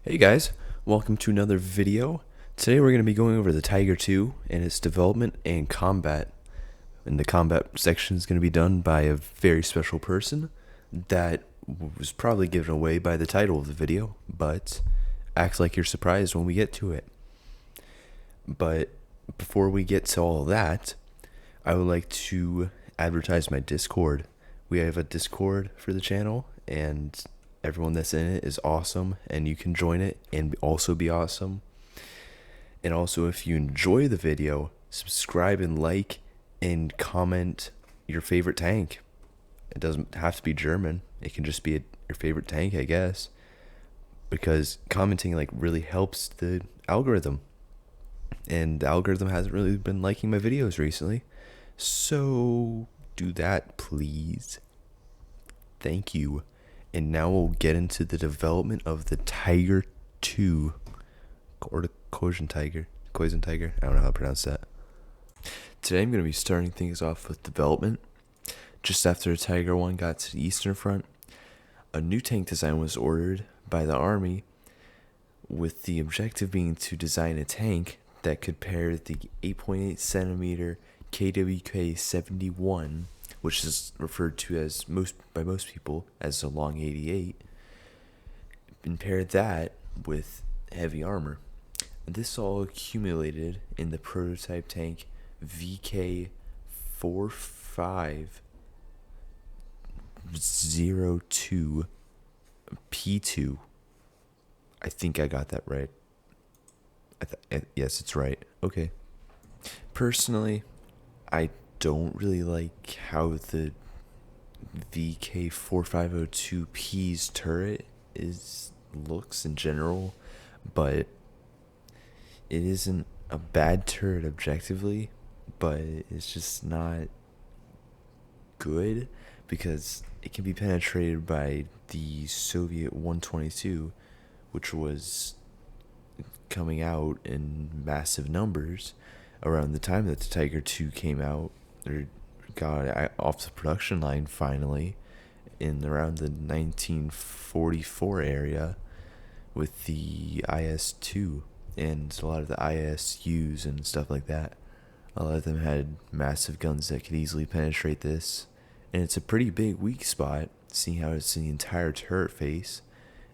Hey guys, welcome to another video. Today we're going to be going over the Tiger 2 and its development and combat. And the combat section is going to be done by a very special person that was probably given away by the title of the video, but act like you're surprised when we get to it. But before we get to all that, I would like to advertise my Discord. We have a Discord for the channel, and everyone that's in it is awesome, and you can join it and also be awesome. And also, if you enjoy the video, subscribe and like and comment your favorite tank. It doesn't have to be German. It can just be your favorite tank, I guess, because commenting really helps the algorithm. And the algorithm hasn't really been liking my videos recently. So do that, please. Thank you. And now we'll get into the development of the Tiger 2. Or the Kozen Tiger. I don't know how to pronounce that. Today I'm going to be starting things off with development. Just after the Tiger 1 got to the Eastern Front, a new tank design was ordered by the Army, with the objective being to design a tank that could pair the 8.8 centimeter KWK-71, which is referred to as by most people as a long 88, and pair that with heavy armor. This all accumulated in the prototype tank VK4502P2. I think I got that right. Yes, it's right. Okay. Personally, I don't really like how the VK4502P's turret looks in general, but it isn't a bad turret objectively, but it's just not good because it can be penetrated by the Soviet 122, which was coming out in massive numbers around the time that the Tiger 2 came out, or got off the production line finally, in around the 1944 area with the IS-2 and a lot of the ISUs and stuff like that. A lot of them had massive guns that could easily penetrate this, and it's a pretty big weak spot, seeing how it's in the entire turret face.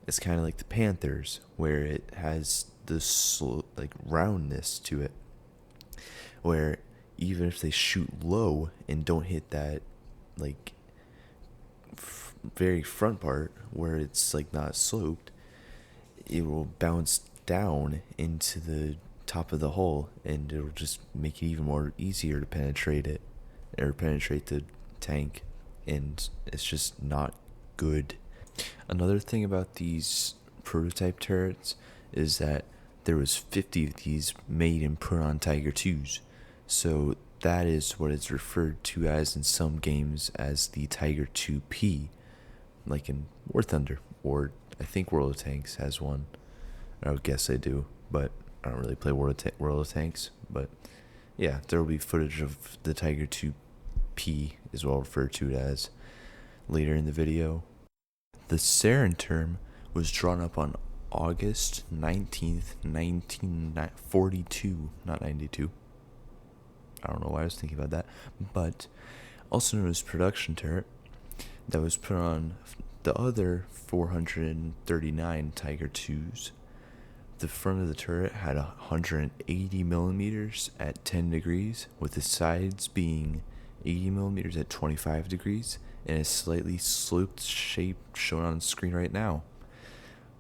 It's kind of like the Panthers, where it has this roundness to it, where even if they shoot low and don't hit that very front part where it's not sloped, it will bounce down into the top of the hull, and it'll just make it even more easier to penetrate it, or penetrate the tank, and it's just not good. Another thing about these prototype turrets is that there was 50 of these made and put on Tiger 2s, so that is what it's referred to as in some games as the Tiger 2P, like in War Thunder, or I think World of Tanks has one. I would guess they do, but I don't really play World of Tanks. But yeah, there will be footage of the Tiger 2P, is what I'll refer to it as, later in the video. The sarin term was drawn up on August 19th, 1942, not 92. I don't know why I was thinking about that, but also known as production turret, that was put on the other 439 Tiger 2s. The front of the turret had 180 millimeters at 10 degrees, with the sides being 80 millimeters at 25 degrees, and a slightly sloped shape shown on the screen right now.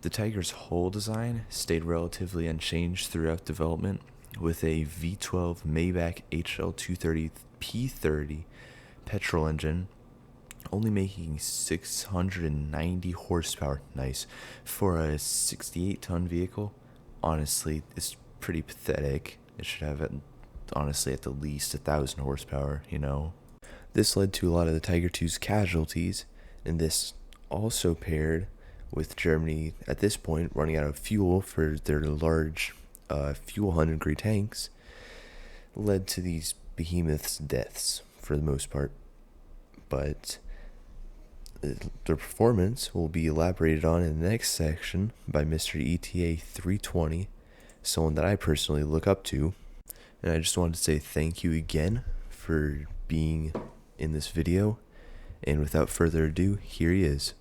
The Tiger's hull design stayed relatively unchanged throughout development, with a V12 Maybach HL230 P30 petrol engine, only making 690 horsepower. Nice. For a 68-ton vehicle, honestly, it's pretty pathetic. It should have, honestly, at the least 1,000 horsepower, you know. This led to a lot of the Tiger 2's casualties, and this also paired with Germany at this point running out of fuel for their large fuel hungry tanks, led to these behemoths' deaths for the most part. But their performance will be elaborated on in the next section by Mr. Eta320, someone that I personally look up to. And I just wanted to say thank you again for being in this video. And without further ado, here he is.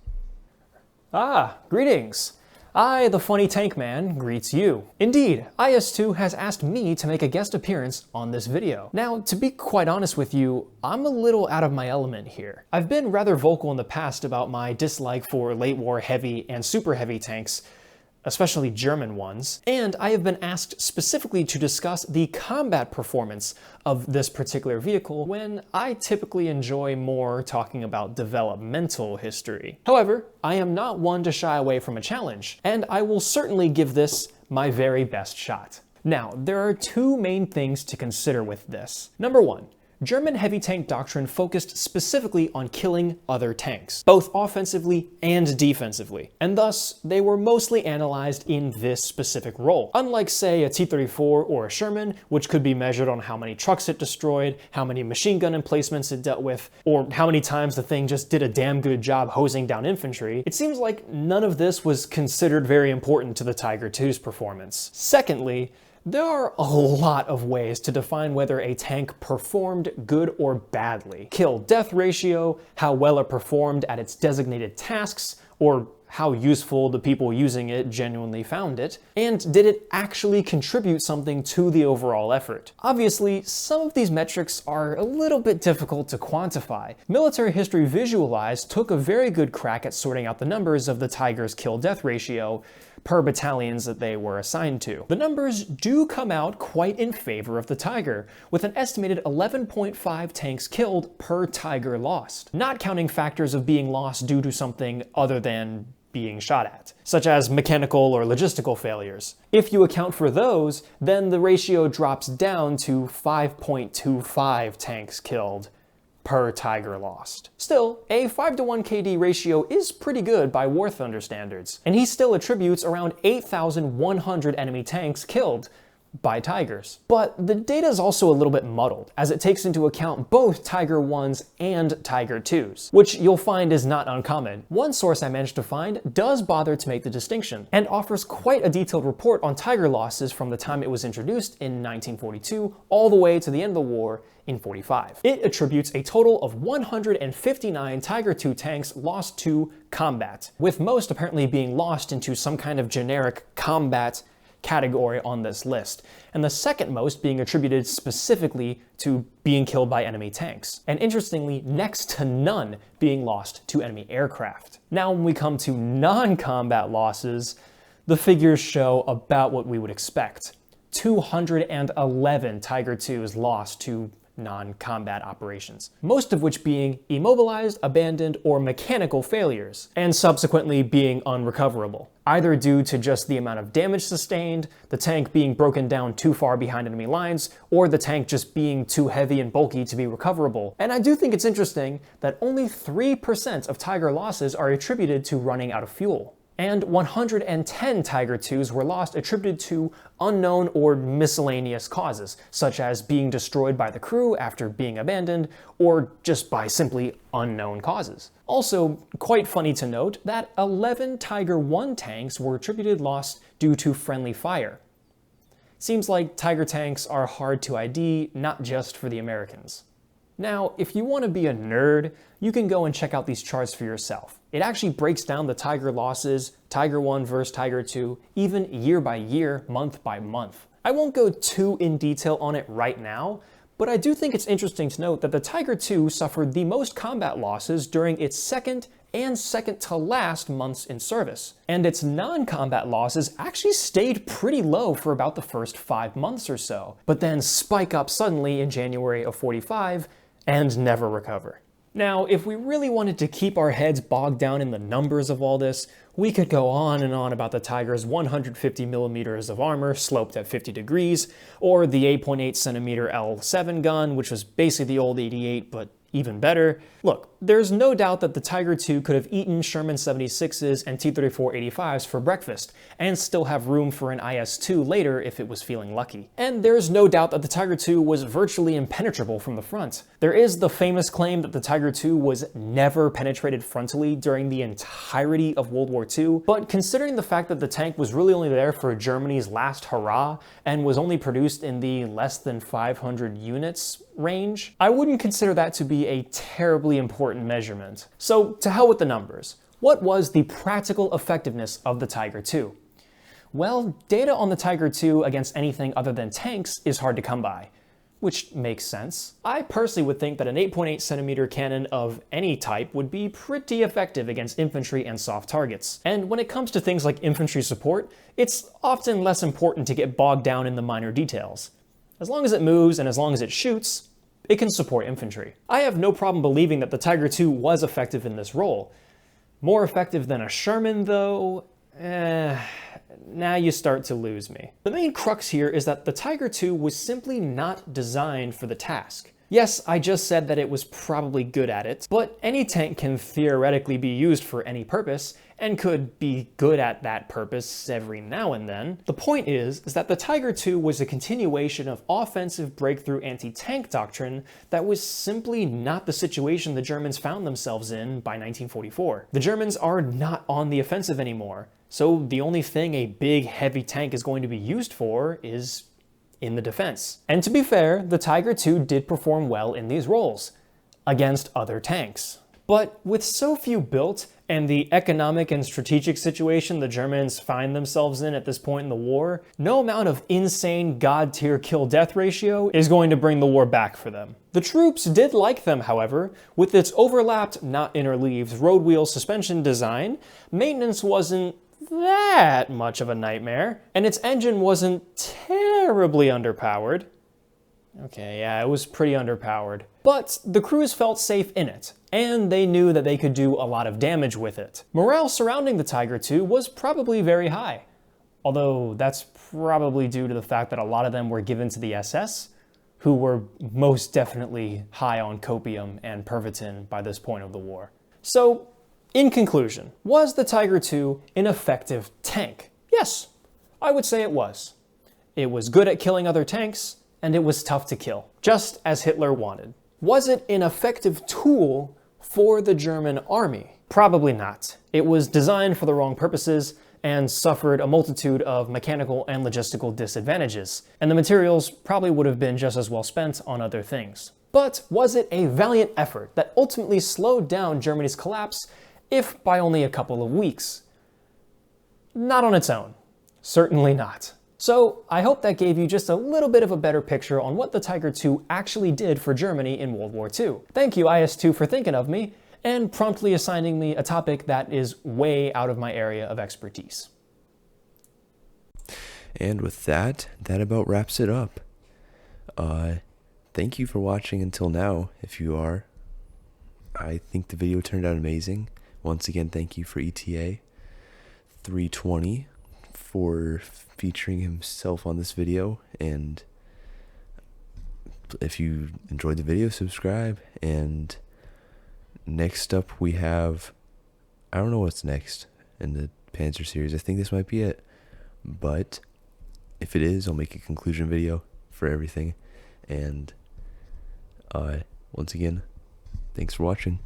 Greetings. I, the funny tank man, greets you. Indeed, IS2 has asked me to make a guest appearance on this video. Now, to be quite honest with you, I'm a little out of my element here. I've been rather vocal in the past about my dislike for late war heavy and super heavy tanks, especially German ones, and I have been asked specifically to discuss the combat performance of this particular vehicle when I typically enjoy more talking about developmental history. However, I am not one to shy away from a challenge, and I will certainly give this my very best shot. Now, there are two main things to consider with this. Number one, German heavy tank doctrine focused specifically on killing other tanks, both offensively and defensively, and thus they were mostly analyzed in this specific role. Unlike, say, a T-34 or a Sherman, which could be measured on how many trucks it destroyed, how many machine gun emplacements it dealt with, or how many times the thing just did a damn good job hosing down infantry, it seems like none of this was considered very important to the Tiger II's performance. Secondly, there are a lot of ways to define whether a tank performed good or badly. Kill-death ratio, how well it performed at its designated tasks, or how useful the people using it genuinely found it, and did it actually contribute something to the overall effort? Obviously, some of these metrics are a little bit difficult to quantify. Military History Visualized took a very good crack at sorting out the numbers of the Tiger's kill-death ratio per battalions that they were assigned to. The numbers do come out quite in favor of the Tiger, with an estimated 11.5 tanks killed per Tiger lost, not counting factors of being lost due to something other than being shot at, such as mechanical or logistical failures. If you account for those, then the ratio drops down to 5.25 tanks killed per Tiger lost. Still, a 5-to-1 KD ratio is pretty good by War Thunder standards, and he still attributes around 8,100 enemy tanks killed by Tigers. But the data is also a little bit muddled, as it takes into account both Tiger 1s and Tiger 2s, which you'll find is not uncommon. One source I managed to find does bother to make the distinction, and offers quite a detailed report on Tiger losses from the time it was introduced in 1942 all the way to the end of the war in 45. It attributes a total of 159 Tiger II tanks lost to combat, with most apparently being lost into some kind of generic combat category on this list, and the second most being attributed specifically to being killed by enemy tanks, and interestingly, next to none being lost to enemy aircraft. Now, when we come to non-combat losses, the figures show about what we would expect. 211 Tiger IIs lost to non-combat operations, most of which being immobilized, abandoned, or mechanical failures, and subsequently being unrecoverable, either due to just the amount of damage sustained, the tank being broken down too far behind enemy lines, or the tank just being too heavy and bulky to be recoverable. And I do think it's interesting that only 3% of Tiger losses are attributed to running out of fuel, and 110 Tiger IIs were lost attributed to unknown or miscellaneous causes, such as being destroyed by the crew after being abandoned, or just by simply unknown causes. Also, quite funny to note that 11 Tiger I tanks were attributed lost due to friendly fire. Seems like Tiger tanks are hard to ID, not just for the Americans. Now, if you want to be a nerd, you can go and check out these charts for yourself. It actually breaks down the Tiger losses, Tiger 1 versus Tiger 2, even year by year, month by month. I won't go too in detail on it right now, but I do think it's interesting to note that the Tiger 2 suffered the most combat losses during its second and second to last months in service, and its non-combat losses actually stayed pretty low for about the first 5 months or so, but then spike up suddenly in January of 45 and never recover. Now, if we really wanted to keep our heads bogged down in the numbers of all this, we could go on and on about the Tiger's 150 millimeters of armor sloped at 50 degrees, or the 8.8 centimeter L7 gun, which was basically the old 88 but even better, look, there's no doubt that the Tiger II could have eaten Sherman 76s and T-34-85s for breakfast, and still have room for an IS-2 later if it was feeling lucky. And there's no doubt that the Tiger II was virtually impenetrable from the front. There is the famous claim that the Tiger II was never penetrated frontally during the entirety of World War II, but considering the fact that the tank was really only there for Germany's last hurrah, and was only produced in the less than 500 units range, I wouldn't consider that to be a terribly important measurement. So to hell with the numbers. What was the practical effectiveness of the Tiger II? Well, data on the Tiger II against anything other than tanks is hard to come by, which makes sense. I personally would think that an 8.8 centimeter cannon of any type would be pretty effective against infantry and soft targets. And when it comes to things like infantry support, it's often less important to get bogged down in the minor details. As long as it moves and as long as it shoots, it can support infantry. I have no problem believing that the Tiger II was effective in this role. More effective than a Sherman, though? Now you start to lose me. The main crux here is that the Tiger II was simply not designed for the task. Yes, I just said that it was probably good at it, but any tank can theoretically be used for any purpose, and could be good at that purpose every now and then. The point is that the Tiger II was a continuation of offensive breakthrough anti-tank doctrine that was simply not the situation the Germans found themselves in by 1944. The Germans are not on the offensive anymore, so the only thing a big, heavy tank is going to be used for is in the defense. And to be fair, the Tiger II did perform well in these roles, against other tanks. But with so few built, and the economic and strategic situation the Germans find themselves in at this point in the war, no amount of insane god-tier kill-death ratio is going to bring the war back for them. The troops did like them, however. With its overlapped, not interleaved, road wheel suspension design, maintenance wasn't that much of a nightmare, and its engine wasn't terribly underpowered. Okay, yeah, it was pretty underpowered. But the crews felt safe in it, and they knew that they could do a lot of damage with it. Morale surrounding the Tiger II was probably very high, although that's probably due to the fact that a lot of them were given to the SS, who were most definitely high on copium and Pervitin by this point of the war. So, in conclusion, was the Tiger II an effective tank? Yes, I would say it was. It was good at killing other tanks, and it was tough to kill, just as Hitler wanted. Was it an effective tool for the German army? Probably not. It was designed for the wrong purposes and suffered a multitude of mechanical and logistical disadvantages, and the materials probably would have been just as well spent on other things. But was it a valiant effort that ultimately slowed down Germany's collapse, if by only a couple of weeks? Not on its own. Certainly not. So I hope that gave you just a little bit of a better picture on what the Tiger II actually did for Germany in World War II. Thank you, IS-2, for thinking of me and promptly assigning me a topic that is way out of my area of expertise. And with that about wraps it up. Thank you for watching until now, if you are. I think the video turned out amazing. Once again, thank you for Eta320 for featuring himself on this video, and if you enjoyed the video, subscribe. And next up we have, I don't know what's next in the Panzer series. I think this might be it, but if it is, I'll make a conclusion video for everything. And once again, thanks for watching.